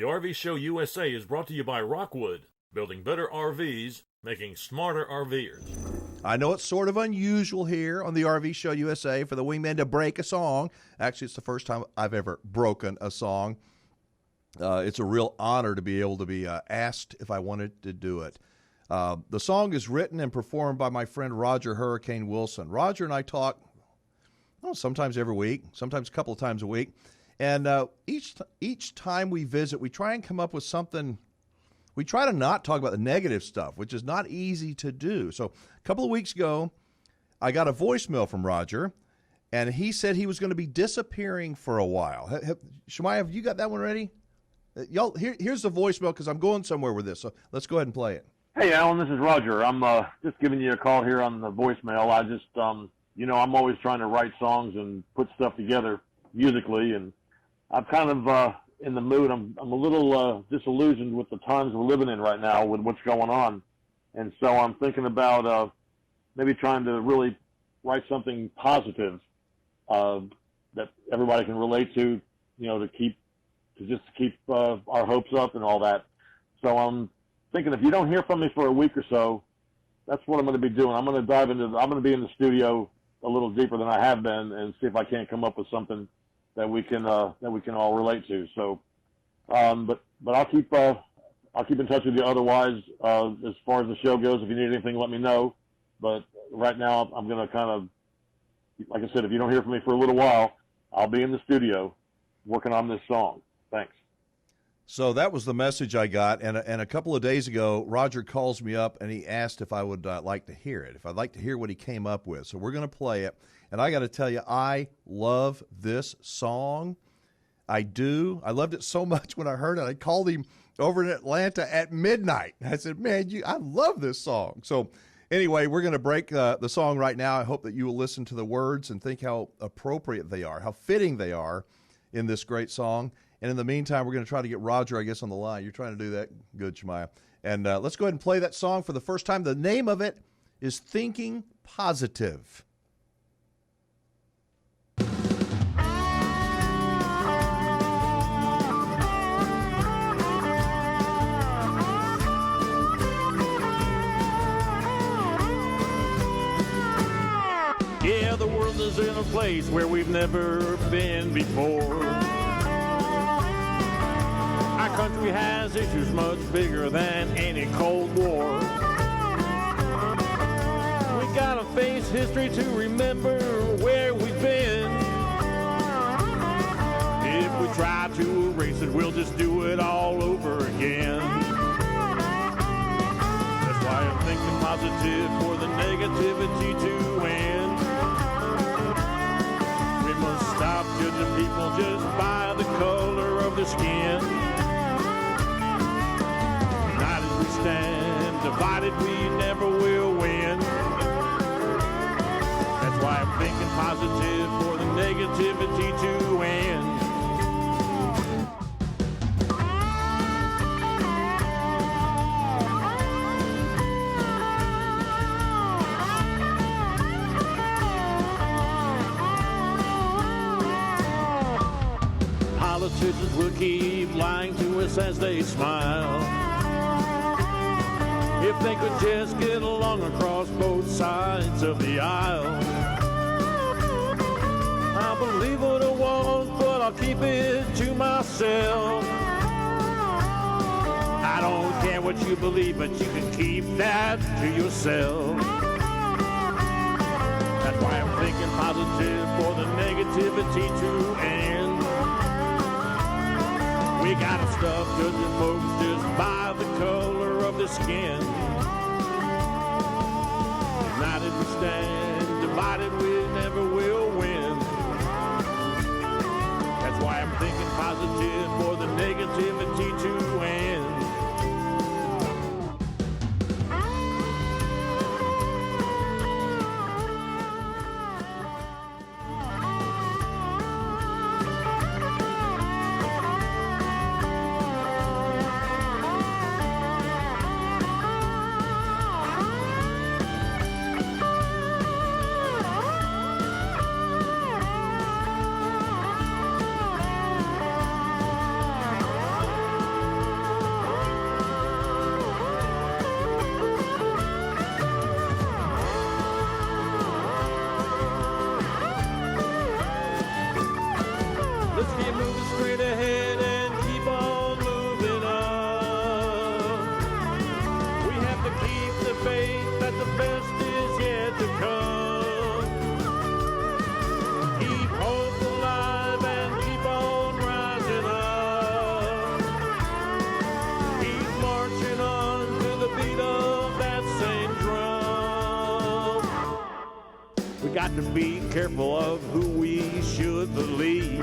The RV Show USA is brought to you by Rockwood, building better RVs, making smarter RVers. I know it's sort of unusual here on the RV Show USA for the Wingman to break a song. Actually, it's the first time I've ever broken a song. It's a real honor to be able to be asked if I wanted to do it. The song is written and performed by my friend Roger Hurricane Wilson. Roger and I talk sometimes every week, sometimes a couple of times a week. And each time we visit, we try and come up with something. We try to not talk about the negative stuff, which is not easy to do. So a couple of weeks ago, I got a voicemail from Roger, and he said he was going to be disappearing for a while. Shemai, have you got that one ready? Y'all, here's the voicemail because I'm going somewhere with this. So let's go ahead and play it. Hey, Alan, this is Roger. I'm just giving you a call here on the voicemail. I just, I'm always trying to write songs and put stuff together musically, and I'm kind of in the mood. I'm a little disillusioned with the times we're living in right now with what's going on. And so I'm thinking about maybe trying to really write something positive that everybody can relate to, to keep our hopes up and all that. So I'm thinking if you don't hear from me for a week or so, that's what I'm going to be doing. I'm going to be in the studio a little deeper than I have been and see if I can't come up with something that we can all relate to. So, but I'll keep in touch with you otherwise, as far as the show goes. If you need anything, let me know. But right now I'm going to kind of, like I said, if you don't hear from me for a little while, I'll be in the studio working on this song. Thanks. So that was the message I got, and a couple of days ago, Roger calls me up, and he asked if I would like to hear it, if I'd like to hear what he came up with. So we're going to play it, and I got to tell you, I love this song. I do. I loved it so much when I heard it. I called him over in Atlanta at midnight. I said, man, I love this song. So anyway, we're going to break the song right now. I hope that you will listen to the words and think how appropriate they are, how fitting they are in this great song. And in the meantime, we're going to try to get Roger, I guess, on the line. You're trying to do that. Good, Shemaiah. And let's go ahead and play that song for the first time. The name of it is Thinking Positive. Yeah, the world is in a place where we've never been before. Our country has issues much bigger than any Cold War. We gotta face history to remember where we've been. If we try to erase it, we'll just do it all over again. That's why I'm thinking positive for the negativity to end. We must stop judging people just by the color of their skin. Stand divided, we never will win. That's why I'm thinking positive for the negativity to end. Politicians will keep lying to us as they smile. If they could just get along across both sides of the aisle. I'll believe what I want, but I'll keep it to myself. I don't care what you believe, but you can keep that to yourself. That's why I'm thinking positive for the negativity to end. We gotta stop judging folks just by the color of their skin. United we stand, divided we never will win. That's why I'm thinking positive for the negativity to end. careful of who we should believe.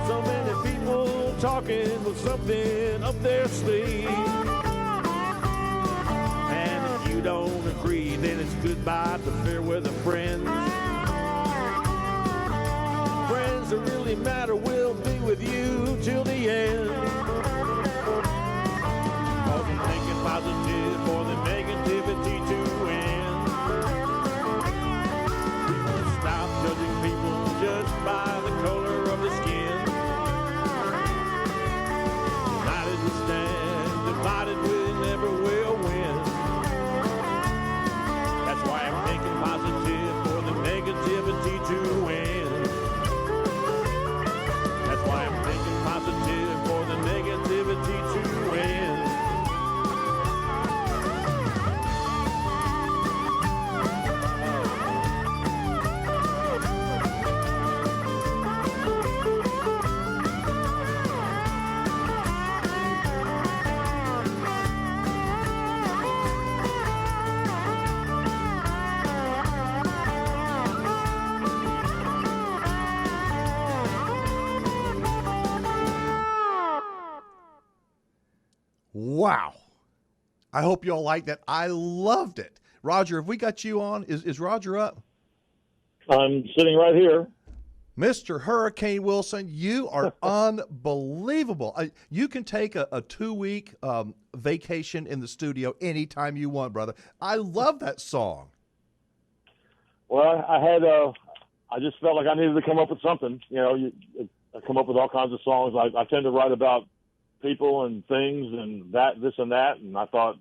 So many people talking with something up their sleeve. And if you don't agree, then it's goodbye to fair weather friends. Friends that really matter will be with you till the end. Cause I'm thinking positive for the negativity to end. Stop judging people just by the color of the skin. United we stand, divided we never will win. That's why I'm thinking positive for the negativity to end. That's why I'm thinking positive for the negativity to end. Wow. I hope you all like that. I loved it. Roger, have we got you on? Is Roger up? I'm sitting right here. Mr. Hurricane Wilson, you are unbelievable. You can take a 2-week vacation in the studio anytime you want, brother. I love that song. Well, I just felt like I needed to come up with something. You know, I come up with all kinds of songs. I tend to write about people and things and this and that, and I thought,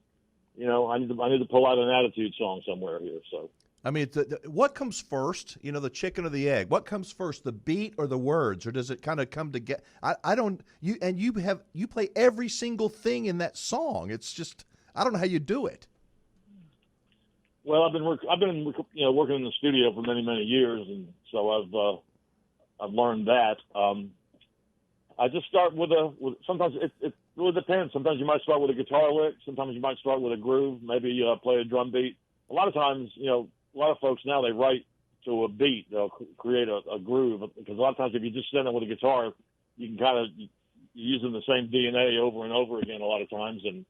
you know, I need to pull out an attitude song somewhere here. So, I mean, what comes first? You know, the chicken or the egg? What comes first, the beat or the words, or does it kind of come together? I don't. You play every single thing in that song. It's just, I don't know how you do it. Well, I've been working in the studio for many years, and so I've learned that. I just start with sometimes it really depends. Sometimes you might start with a guitar lick. Sometimes you might start with a groove, maybe play a drum beat. A lot of times, you know, a lot of folks now, they write to a beat. They'll create a groove, because a lot of times if you just sit there with a guitar, you can kind of using the same DNA over and over again a lot of times. And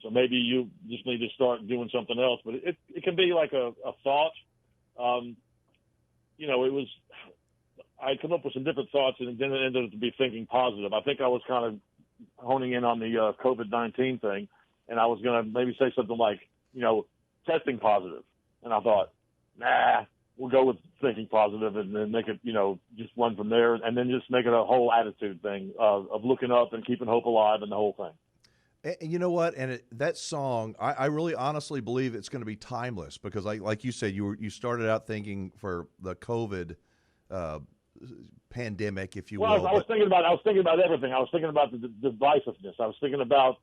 so maybe you just need to start doing something else. But it can be like a thought. You know, I come up with some different thoughts, and then it ended up to be thinking positive. I think I was kind of honing in on the COVID-19 thing, and I was going to maybe say something like, you know, testing positive. And I thought, nah, we'll go with thinking positive and then make it, you know, just run from there, and then just make it a whole attitude thing of looking up and keeping hope alive and the whole thing. And you know what? And that song, I really honestly believe it's going to be timeless, because like you said, you started out thinking for the COVID pandemic, if you will. I was thinking about everything. I was thinking about the divisiveness. I was thinking about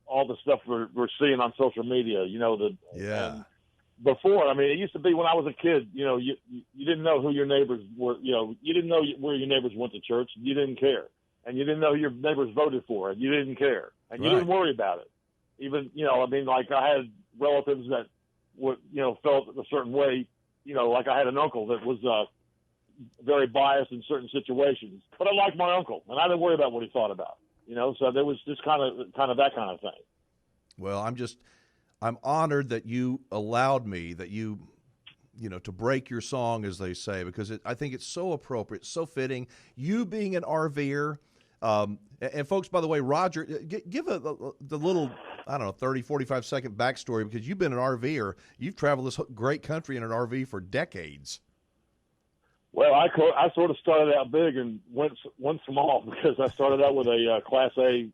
all the stuff we're seeing on social media. You know, before, I mean, it used to be when I was a kid. You know, you didn't know who your neighbors were. You know, you didn't know where your neighbors went to church. You didn't care, and you didn't know who your neighbors voted for, and you didn't care, and you didn't worry about it. Even, you know, I mean, like I had relatives that would, you know, felt a certain way. You know, like I had an uncle that was very biased in certain situations, but I liked my uncle, and I didn't worry about what he thought about, you know. So there was just kind of that kind of thing. Well, I'm honored that you allowed me, that you know, to break your song, as they say, because I think it's so appropriate, so fitting. You being an RVer, and folks, by the way, Roger, give the little, I don't know, 30, 45-second backstory, because you've been an RVer. You've traveled this great country in an RV for decades. Well, I sort of started out big and went small, because I started out with a Class A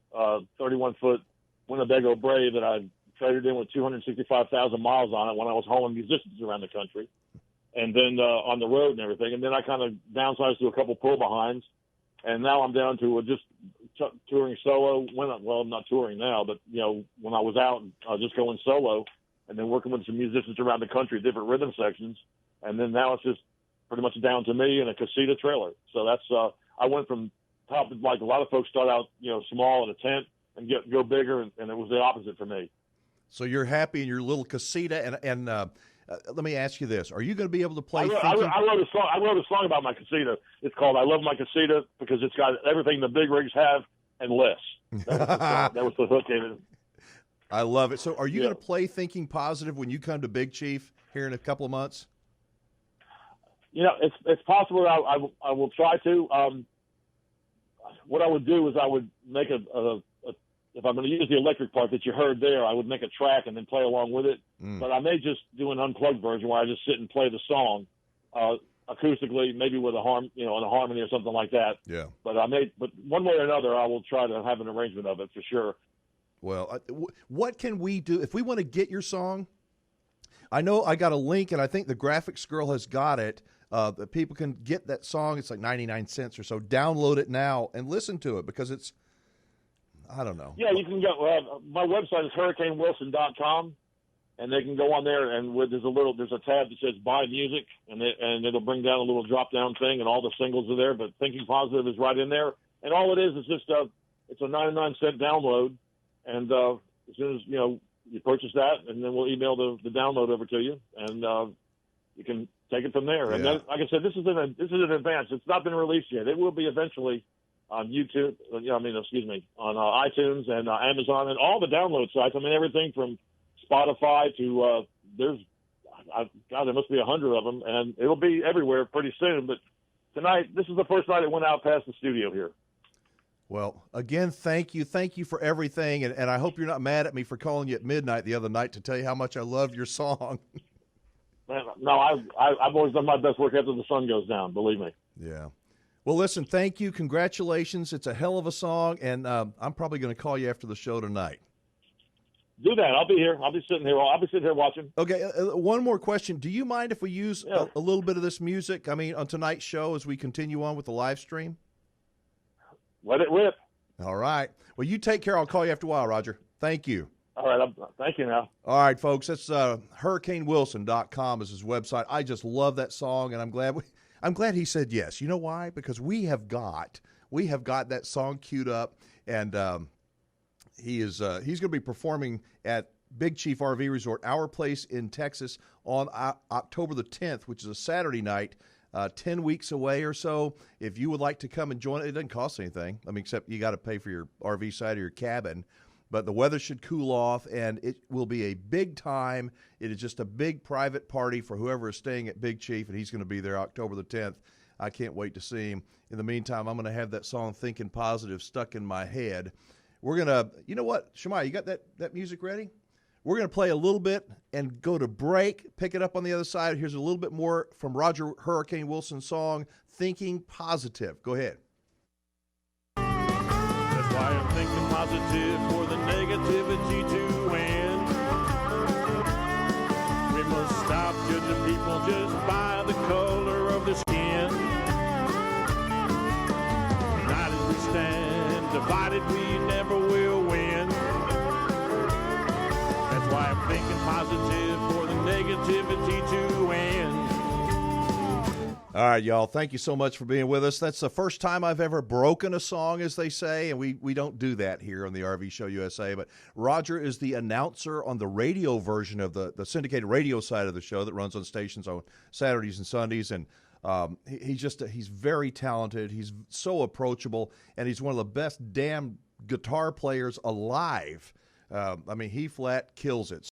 31-foot Winnebago Brave that I traded in with 265,000 miles on it when I was hauling musicians around the country, and then on the road and everything. And then I kind of downsized to a couple pull-behinds, and now I'm down to just touring solo. Well, I'm not touring now, but, you know, when I was out, just going solo, and then working with some musicians around the country, different rhythm sections. And then now it's just pretty much down to me and a casita trailer. So that's I went from top, like a lot of folks start out, you know, small in a tent and go bigger, and it was the opposite for me. So you're happy in your little casita, and let me ask you this: are you going to be able to play? I wrote a song. I wrote a song about my casita. It's called "I Love My Casita" because it's got everything the big rigs have and less. That was the hook in it. I love it. So, are you going to play "Thinking Positive" when you come to Big Chief here in a couple of months? It's possible. I will try to. What I would do is I would make if I'm going to use the electric part that you heard there, I would make a track and then play along with it. But I may just do an unplugged version where I just sit and play the song acoustically, maybe with a harmony or something like that. Yeah. But one way or another, I will try to have an arrangement of it for sure. Well, what can we do if we want to get your song? I know I got a link, and I think the graphics girl has got it. That people can get that song. It's like 99 cents or so. Download it now and listen to it because it's, I don't know. Yeah, you can go. My website is hurricanewilson.com, and they can go on there, and there's a tab that says Buy Music, and it'll bring down a little drop-down thing, and all the singles are there, but Thinking Positive is right in there. And all it is just it's a 99-cent download, and as soon as, you purchase that, and then we'll email the download over to you, and you can take it from there. Yeah. And then, like I said, this is an advance. It's not been released yet. It will be eventually on YouTube, on iTunes and Amazon and all the download sites. I mean, everything from Spotify to there must be 100 of them, and it'll be everywhere pretty soon. But tonight, this is the first night it went out past the studio here. Well, again, thank you for everything, and I hope you're not mad at me for calling you at midnight the other night to tell you how much I love your song. No, I've always done my best work after the sun goes down, believe me. Yeah. Well, listen, thank you. Congratulations. It's a hell of a song, and I'm probably going to call you after the show tonight. Do that. I'll be here. I'll be sitting here watching. Okay, one more question. Do you mind if we use a little bit of this music, on tonight's show as we continue on with the live stream? Let it rip. All right. Well, you take care. I'll call you after a while, Roger. Thank you. All right. Thank you now. All right, folks. That's hurricanewilson.com is his website. I just love that song, and I'm glad he said yes. You know why? Because we have got that song queued up, and he's going to be performing at Big Chief RV Resort, our place in Texas, on October the 10th, which is a Saturday night. 10 weeks away or so. If you would like to come and join it doesn't cost anything. Except you got to pay for your RV site or your cabin. But the weather should cool off, and it will be a big time. It is just a big private party for whoever is staying at Big Chief, and he's going to be there October the 10th. I can't wait to see him. In the meantime, I'm going to have that song Thinking Positive stuck in my head. We're going to, you know what, Shemai, you got that music ready? We're going to play a little bit and go to break, pick it up on the other side. Here's a little bit more from Roger Hurricane Wilson's song, Thinking Positive. Go ahead. That's why I'm thinking positive for the negativity to end. We must stop judging people just by the color of their skin. United we stand, divided we never will win. That's why I'm thinking positive for the negativity to end. All right, y'all, thank you so much for being with us. That's the first time I've ever broken a song, as they say, and we don't do that here on the RV Show USA. But Roger is the announcer on the radio version of the syndicated radio side of the show that runs on stations on Saturdays and Sundays, and he's very talented. He's so approachable, and he's one of the best damn guitar players alive. He flat kills it.